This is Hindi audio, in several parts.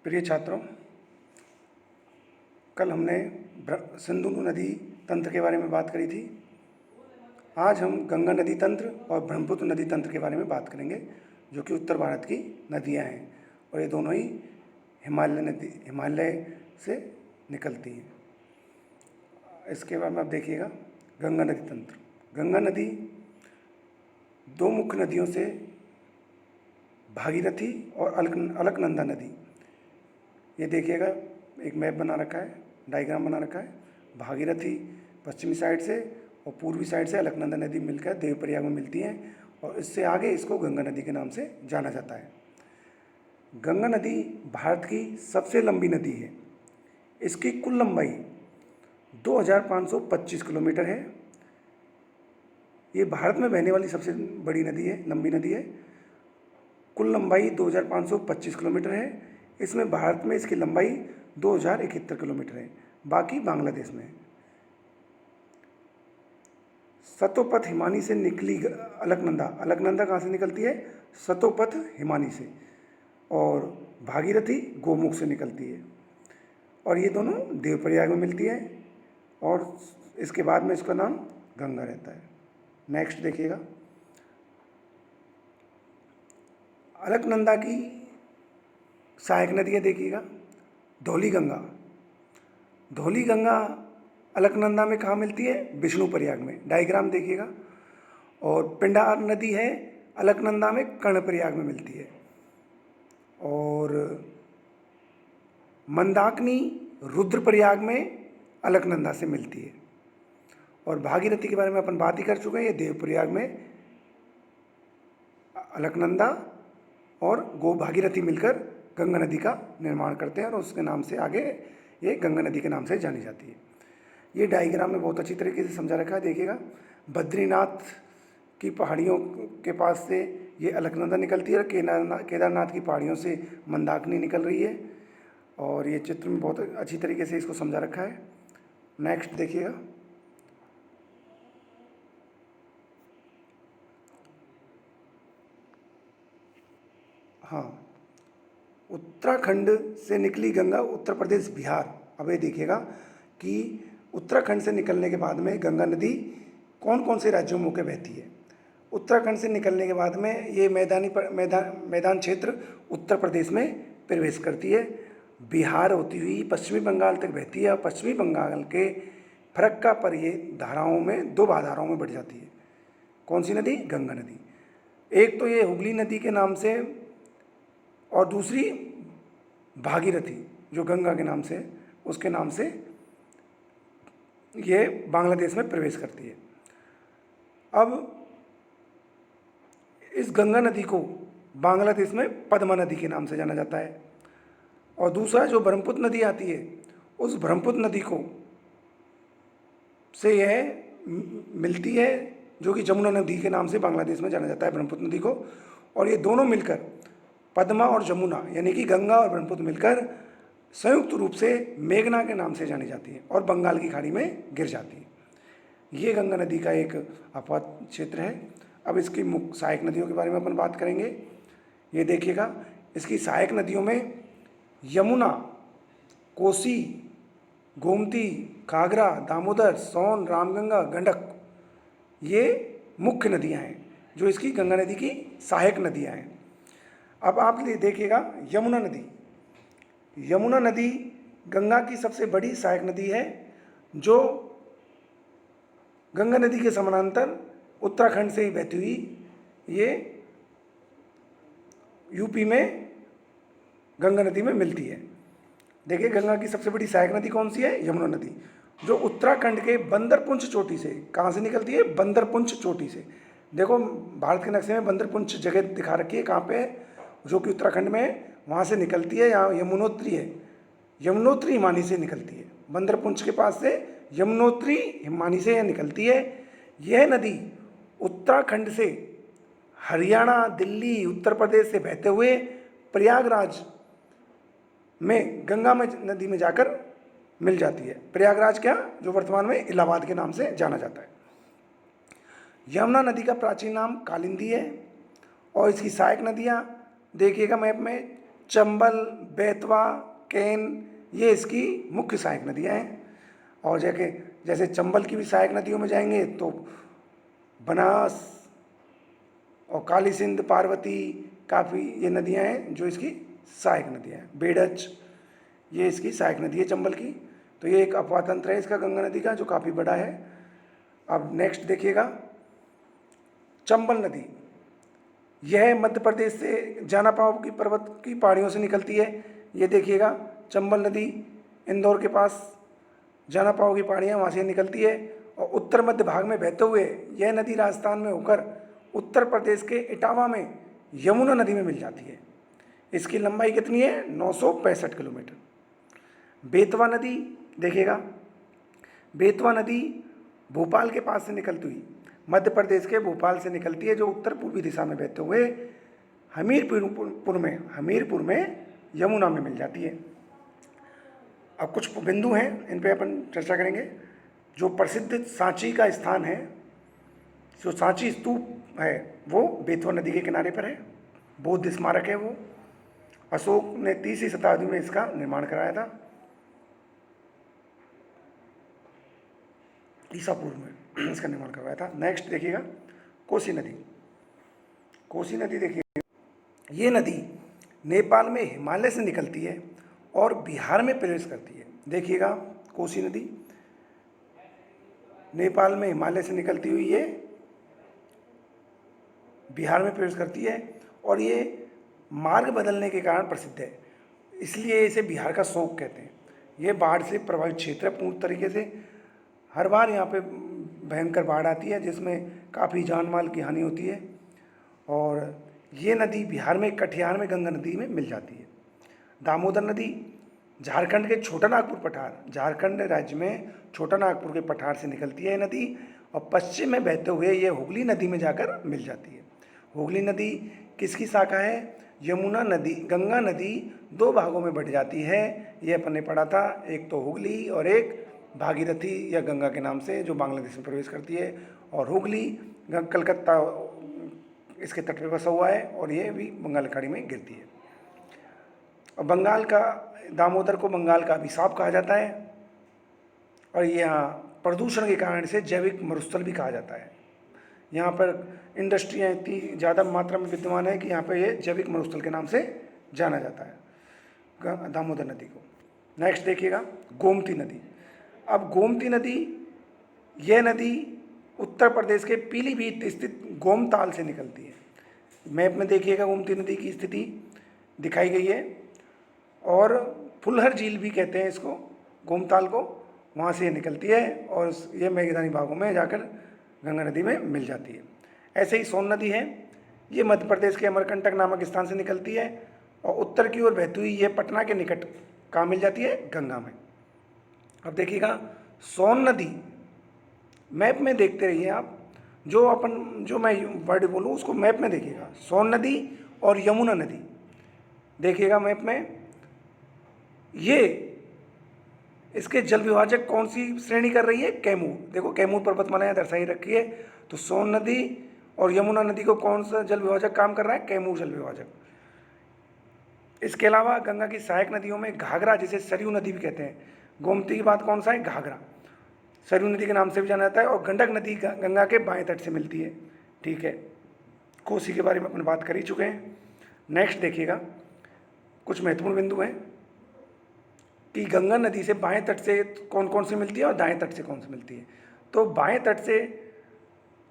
प्रिय छात्रों, कल हमने सिंधु नदी तंत्र के बारे में बात करी थी। आज हम गंगा नदी तंत्र और ब्रह्मपुत्र नदी तंत्र के बारे में बात करेंगे, जो कि उत्तर भारत की नदियां हैं और ये दोनों ही हिमालय से निकलती हैं। इसके बाद में आप देखिएगा गंगा नदी तंत्र। गंगा नदी दो मुख्य नदियों से भागीरथी और अलकनंदा नदी, ये देखिएगा एक मैप बना रखा है, डायग्राम बना रखा है। भागीरथी पश्चिमी साइड से और पूर्वी साइड से अलकनंदा नदी मिलकर देवप्रयाग में मिलती हैं और इससे आगे इसको गंगा नदी के नाम से जाना जाता है। गंगा नदी भारत की सबसे लंबी नदी है। इसकी कुल लंबाई 2525 किलोमीटर है। ये भारत में बहने वाली सबसे बड़ी नदी है, लंबी नदी है। कुल लंबाई 2525 किलोमीटर है। इसमें भारत में इसकी लंबाई 2071 किलोमीटर है, बाकी बांग्लादेश में है। सतोपथ हिमानी से निकली अलकनंदा कहाँ से निकलती है? सतोपथ हिमानी से। और भागीरथी गोमुख से निकलती है और ये दोनों देवप्रयाग में मिलती है और इसके बाद में इसका नाम गंगा रहता है। नेक्स्ट देखिएगा, अलकनंदा की सहायक नदियाँ देखिएगा। धौली गंगा अलकनंदा में कहाँ मिलती है? विष्णुप्रयाग में। डायग्राम देखिएगा। और पिंडार नदी है अलकनंदा में, कर्णप्रयाग में मिलती है। और मंदाकिनी रुद्रप्रयाग में अलकनंदा से मिलती है। और भागीरथी के बारे में अपन बात ही कर चुके हैं। ये देवप्रयाग में अलकनंदा और भागीरथी मिलकर गंगा नदी का निर्माण करते हैं और उसके नाम से आगे ये गंगा नदी के नाम से जानी जाती है। ये डायग्राम में बहुत अच्छी तरीके से समझा रखा है, देखिएगा। बद्रीनाथ की पहाड़ियों के पास से ये अलकनंदा निकलती है और केदारनाथ की पहाड़ियों से मंदाकिनी निकल रही है और ये चित्र में बहुत अच्छी तरीके से इसको समझा रखा है। नेक्स्ट देखिएगा, हाँ, उत्तराखंड से निकली गंगा उत्तर प्रदेश बिहार। अब ये देखिएगा कि उत्तराखंड से निकलने के बाद में गंगा नदी कौन कौन से राज्यों में होकर बहती है। उत्तराखंड से निकलने के बाद में ये मैदान क्षेत्र उत्तर प्रदेश में प्रवेश करती है। बिहार होती हुई पश्चिमी बंगाल तक बहती है और पश्चिमी बंगाल के फरक्का पर ये धाराओं में दो धाराओं में बढ़ जाती है। कौन सी नदी? गंगा नदी। एक तो ये हुगली नदी के नाम से और दूसरी भागीरथी, जो गंगा के नाम से, उसके नाम से ये बांग्लादेश में प्रवेश करती है। अब इस गंगा नदी को बांग्लादेश में पद्मा नदी के नाम से जाना जाता है। और दूसरा जो ब्रह्मपुत्र नदी आती है, उस ब्रह्मपुत्र नदी को से यह मिलती है, जो कि जमुना नदी के नाम से बांग्लादेश में जाना जाता है ब्रह्मपुत्र नदी को। और ये दोनों मिलकर पद्मा और जमुना, यानी कि गंगा और ब्रह्मपुत्र मिलकर संयुक्त रूप से मेघना के नाम से जानी जाती है और बंगाल की खाड़ी में गिर जाती है। ये गंगा नदी का एक अपवाद क्षेत्र है। अब इसकी मुख्य सहायक नदियों के बारे में अपन बात करेंगे। ये देखिएगा, इसकी सहायक नदियों में यमुना, कोसी, गोमती, घाघरा, दामोदर, सोन, रामगंगा, गंडक, ये मुख्य नदियां हैं जो इसकी गंगा नदी की सहायक नदियां हैं। अब आप देखिएगा यमुना नदी गंगा की सबसे बड़ी सहायक नदी है, जो गंगा नदी के समानांतर उत्तराखंड से ही बहती हुई ये यूपी में गंगा नदी में मिलती है। देखिए, गंगा की सबसे बड़ी सहायक नदी कौन सी है? यमुना नदी, जो उत्तराखंड के बंदरपुंछ चोटी से, कहाँ से निकलती है? बंदरपुंछ चोटी से। देखो, भारत के नक्शे में बंदरपुंछ जगह दिखा रखी है, कहाँ पे है, जो कि उत्तराखंड में है। वहाँ से निकलती है। यहाँ यमुनोत्री है, यमुनोत्री हिमानी से निकलती है। बंदरपुंछ के पास से यमुनोत्री हिमानी से यह निकलती है। यह नदी उत्तराखंड से हरियाणा, दिल्ली, उत्तर प्रदेश से बहते हुए प्रयागराज में गंगा में नदी में जाकर मिल जाती है। प्रयागराज क्या, जो वर्तमान में इलाहाबाद के नाम से जाना जाता है। यमुना नदी का प्राचीन नाम कालिंदी है और इसकी सहायक नदियाँ देखिएगा मैप में चंबल, बेतवा, केन, ये इसकी मुख्य सहायक नदियाँ हैं। और जैसे चंबल की भी सहायक नदियों में जाएंगे तो बनास और काली सिंध, पार्वती, काफ़ी ये नदियाँ हैं जो इसकी सहायक नदियाँ हैं। बेडच, ये इसकी सहायक नदी है चंबल की। तो ये एक अपवाह तंत्र है इसका गंगा नदी का जो काफ़ी बड़ा है। अब नेक्स्ट देखिएगा, चंबल नदी, यह मध्य प्रदेश से जानापाव की पर्वत की पहाड़ियों से निकलती है। ये देखिएगा चंबल नदी इंदौर के पास जानापाव की पहाड़ियाँ वहाँ से निकलती है और उत्तर मध्य भाग में बहते हुए यह नदी राजस्थान में होकर उत्तर प्रदेश के इटावा में यमुना नदी में मिल जाती है। इसकी लंबाई कितनी है? 965 किलोमीटर। बेतवा नदी देखिएगा, बेतवा नदी भोपाल के पास से निकलती हुई मध्य प्रदेश के भोपाल से निकलती है जो उत्तर पूर्वी दिशा में बहते हुए हमीरपुर में यमुना में मिल जाती है। अब कुछ बिंदु हैं इन पे अपन चर्चा करेंगे। जो प्रसिद्ध सांची का स्थान है, जो सांची स्तूप है वो बेतवा नदी के किनारे पर है। बौद्ध स्मारक है वो, अशोक ने 30वीं शताब्दी में इसका निर्माण कराया था, ईसा पूर्व में इसका निर्माण करवाया था। नेक्स्ट देखिएगा, कोसी नदी। कोसी नदी देखिए, ये नदी नेपाल में हिमालय से निकलती है और बिहार में प्रवेश करती है। देखिएगा, कोसी नदी नेपाल में हिमालय से निकलती हुई ये बिहार में प्रवेश करती है और ये मार्ग बदलने के कारण प्रसिद्ध है, इसलिए इसे बिहार का शोक कहते हैं। ये बाढ़ से प्रभावित क्षेत्र है पूर्ण तरीके से। हर बार यहाँ पे भयंकर बाढ़ आती है जिसमें काफ़ी जान माल की हानि होती है। और ये नदी बिहार में कटिहार में गंगा नदी में मिल जाती है। दामोदर नदी झारखंड के छोटा नागपुर पठार, झारखंड राज्य में छोटा नागपुर के पठार से निकलती है नदी और पश्चिम में बहते हुए ये हुगली नदी में जाकर मिल जाती है। हुगली नदी किसकी शाखा है? यमुना नदी, गंगा नदी दो भागों में बट जाती है, ये अपन ने पढ़ा था, एक तो हुगली और एक भागीरथी या गंगा के नाम से जो बांग्लादेश में प्रवेश करती है। और हुगली कलकत्ता इसके तट पे बसा हुआ है और ये भी बंगाल की खाड़ी में गिरती है। और बंगाल का दामोदर को बंगाल का अभिशाप कहा जाता है और यहाँ प्रदूषण के कारण से जैविक मरुस्थल भी कहा जाता है। यहाँ पर इंडस्ट्रियाँ इतनी ज़्यादा मात्रा में विद्यमान है कि यहाँ पर ये जैविक मरुस्थल के नाम से जाना जाता है दामोदर नदी को। नेक्स्ट देखिएगा, गोमती नदी। अब गोमती नदी, यह नदी उत्तर प्रदेश के पीलीभीत स्थित गोमताल से निकलती है। मैप में देखिएगा गोमती नदी की स्थिति दिखाई गई है और फुलहर झील भी कहते हैं इसको, गोमताल को, वहाँ से ये निकलती है और ये मैदानी भागों में जाकर गंगा नदी में मिल जाती है। ऐसे ही सोन नदी है, ये मध्य प्रदेश के अमरकंटक नामक स्थान से निकलती है और उत्तर की ओर बहती हुई ये पटना के निकट कहाँ मिल जाती है? गंगा में। अब देखिएगा, सोन नदी मैप में देखते रहिए आप, जो मैं वर्ड बोलूँ उसको मैप में देखिएगा। सोन नदी और यमुना नदी देखिएगा मैप में, ये इसके जल विभाजक कौन सी श्रेणी कर रही है? कैमूर। देखो कैमूर पर्वतमाला यहाँ दर्शाई रखी है, तो सोन नदी और यमुना नदी को कौन सा जल विभाजक काम कर रहा है? कैमूर जल विभाजक। इसके अलावा गंगा की सहायक नदियों में घाघरा, जिसे सरयू नदी भी कहते हैं, गोमती की बात कौन सा है? घाघरा, सरयू नदी के नाम से भी जाना जाता है। और गंडक नदी गंगा के बाएं तट से मिलती है। ठीक है, कोसी के बारे में अपन बात कर ही चुके हैं। नेक्स्ट देखिएगा, कुछ महत्वपूर्ण बिंदु हैं कि गंगा नदी से बाएं तट से कौन कौन सी मिलती है और दाएं तट से कौन सी मिलती है। तो बाएं तट से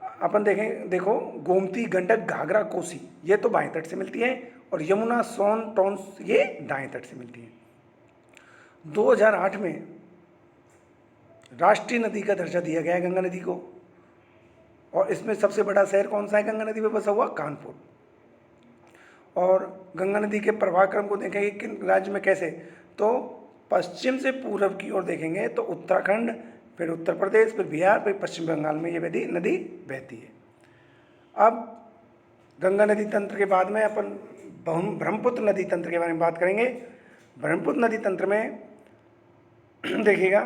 अपन देखो गोमती, गंडक, घाघरा, कोसी, ये तो बाएं तट से मिलती है और यमुना, सोन, टोंस ये दाएं तट से मिलती है। 2008 में राष्ट्रीय नदी का दर्जा दिया गया है गंगा नदी को और इसमें सबसे बड़ा शहर कौन सा है गंगा नदी पे बसा हुआ? कानपुर। और गंगा नदी के प्रवाह क्रम को देखेंगे किन राज्य में कैसे, तो पश्चिम से पूर्व की ओर देखेंगे तो उत्तराखंड, फिर उत्तर प्रदेश, फिर बिहार, फिर पश्चिम बंगाल में ये नदी बहती है। अब गंगा नदी तंत्र के बाद में अपन ब्रह्मपुत्र नदी तंत्र के बारे में बात करेंगे। ब्रह्मपुत्र नदी तंत्र में देखिएगा,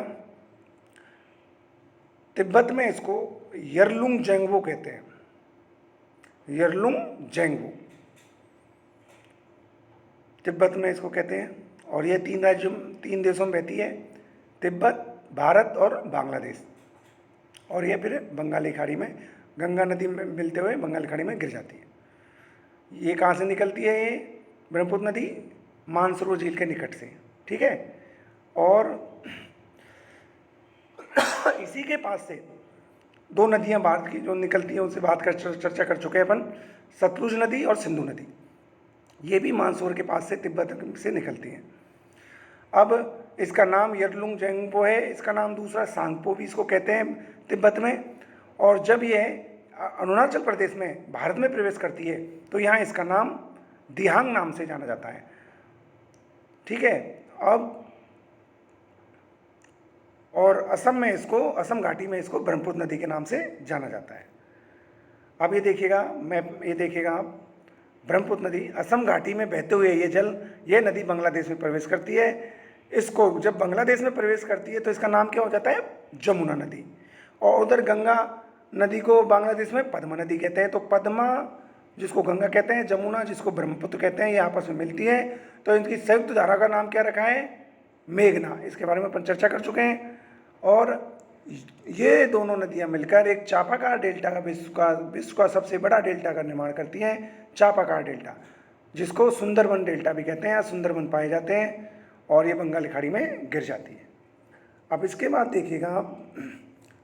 तिब्बत में इसको यरलुंग जेंगवो कहते हैं, यरलुंग जेंगवो। तिब्बत में इसको कहते हैं। और ये 3 देशों में बहती है, तिब्बत, भारत और बांग्लादेश। और ये फिर बंगाली खाड़ी में गंगा नदी में मिलते हुए बंगाली खाड़ी में गिर जाती है। ये कहाँ से निकलती है? ये ब्रह्मपुत्र नदी मानसरोवर झील के निकट से, ठीक है। और इसी के पास से 2 नदियाँ भारत की जो निकलती हैं उनसे बात कर चर्चा कर चुके हैं अपन, सतलुज नदी और सिंधु नदी। ये भी मानसरोवर के पास से तिब्बत से निकलती हैं। अब इसका नाम यरलुंग जेंगपो है, इसका नाम दूसरा सांगपो भी इसको कहते हैं तिब्बत में। और जब ये अरुणाचल प्रदेश में भारत में प्रवेश करती है तो यहाँ इसका नाम दिहांग नाम से जाना जाता है, ठीक है। अब और असम में इसको, असम घाटी में इसको ब्रह्मपुत्र नदी के नाम से जाना जाता है। अब ये देखिएगा मैप, ये देखिएगा आप, ब्रह्मपुत्र नदी असम घाटी में बहते हुए ये जल, ये नदी बांग्लादेश में प्रवेश करती है। इसको जब बांग्लादेश में प्रवेश करती है तो इसका नाम क्या हो जाता है? जमुना नदी। और उधर गंगा नदी को बांग्लादेश में पद्मा नदी कहते हैं। तो पद्मा जिसको गंगा कहते हैं, जमुना जिसको ब्रह्मपुत्र कहते हैं, ये आपस में मिलती है। तो इनकी संयुक्त धारा का नाम क्या रखा है? मेघना। इसके बारे में अपन चर्चा कर चुके हैं। और ये दोनों नदियाँ मिलकर एक चापाकार डेल्टा का विश्व का सबसे बड़ा डेल्टा का निर्माण करती हैं, चापाकार डेल्टा, जिसको सुंदरबन डेल्टा भी कहते हैं। यहाँ सुंदरबन पाए जाते हैं और ये बंगाल की खाड़ी में गिर जाती है। अब इसके बाद देखिएगा आप,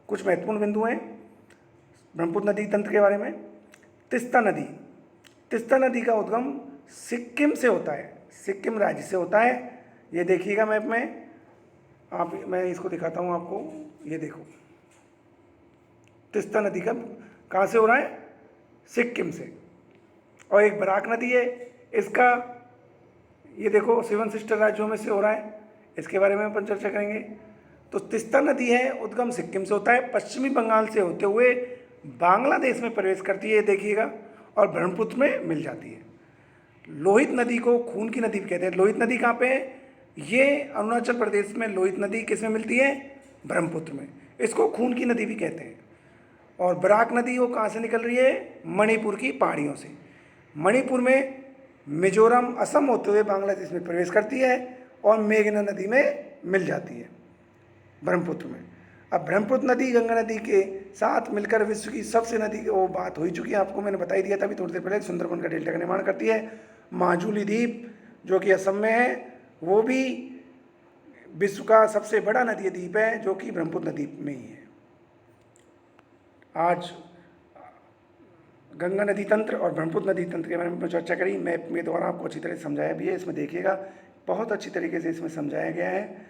कुछ महत्वपूर्ण बिंदु हैं ब्रह्मपुत्र नदी तंत्र के बारे में। तीस्ता नदी, तीस्ता नदी का उद्गम सिक्किम से होता है, सिक्किम राज्य से होता है। ये देखिएगा मैप में आप, मैं इसको दिखाता हूँ आपको, ये देखो तीस्ता नदी का कहाँ से हो रहा है? सिक्किम से। और एक बराक नदी है, इसका ये देखो 7 सिस्टर राज्यों में से हो रहा है, इसके बारे में अपन चर्चा करेंगे। तो तीस्ता नदी है, उद्गम सिक्किम से होता है, पश्चिमी बंगाल से होते हुए बांग्लादेश में प्रवेश करती है, देखिएगा, और ब्रह्मपुत्र में मिल जाती है। लोहित नदी को खून की नदी भी कहते हैं। लोहित नदी कहाँ पे है? ये अरुणाचल प्रदेश में लोहित नदी किस में मिलती है? ब्रह्मपुत्र में। इसको खून की नदी भी कहते हैं। और बराक नदी वो कहाँ से निकल रही है? मणिपुर की पहाड़ियों से। मणिपुर में मिजोरम, असम होते हुए बांग्लादेश में प्रवेश करती है और मेघना नदी में मिल जाती है ब्रह्मपुत्र में। अब ब्रह्मपुत्र नदी गंगा नदी के साथ मिलकर विश्व की सबसे नदी, वो बात हो ही चुकी है आपको, मैंने बता ही दिया था अभी थोड़ी देर पहले, सुंदरबन का डेल्टा का निर्माण करती है। माजुली द्वीप जो कि असम में है, वो भी विश्व का सबसे बड़ा नदी द्वीप है, जो कि ब्रह्मपुत्र नदी में ही है। आज गंगा नदी तंत्र और ब्रह्मपुत्र नदी तंत्र के बारे में चर्चा करी। मैप में द्वारा आपको अच्छी तरह से समझाया भी है, इसमें देखिएगा बहुत अच्छी तरीके से इसमें समझाया गया है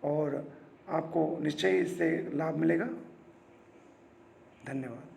और आपको निश्चय इससे लाभ मिलेगा। धन्यवाद।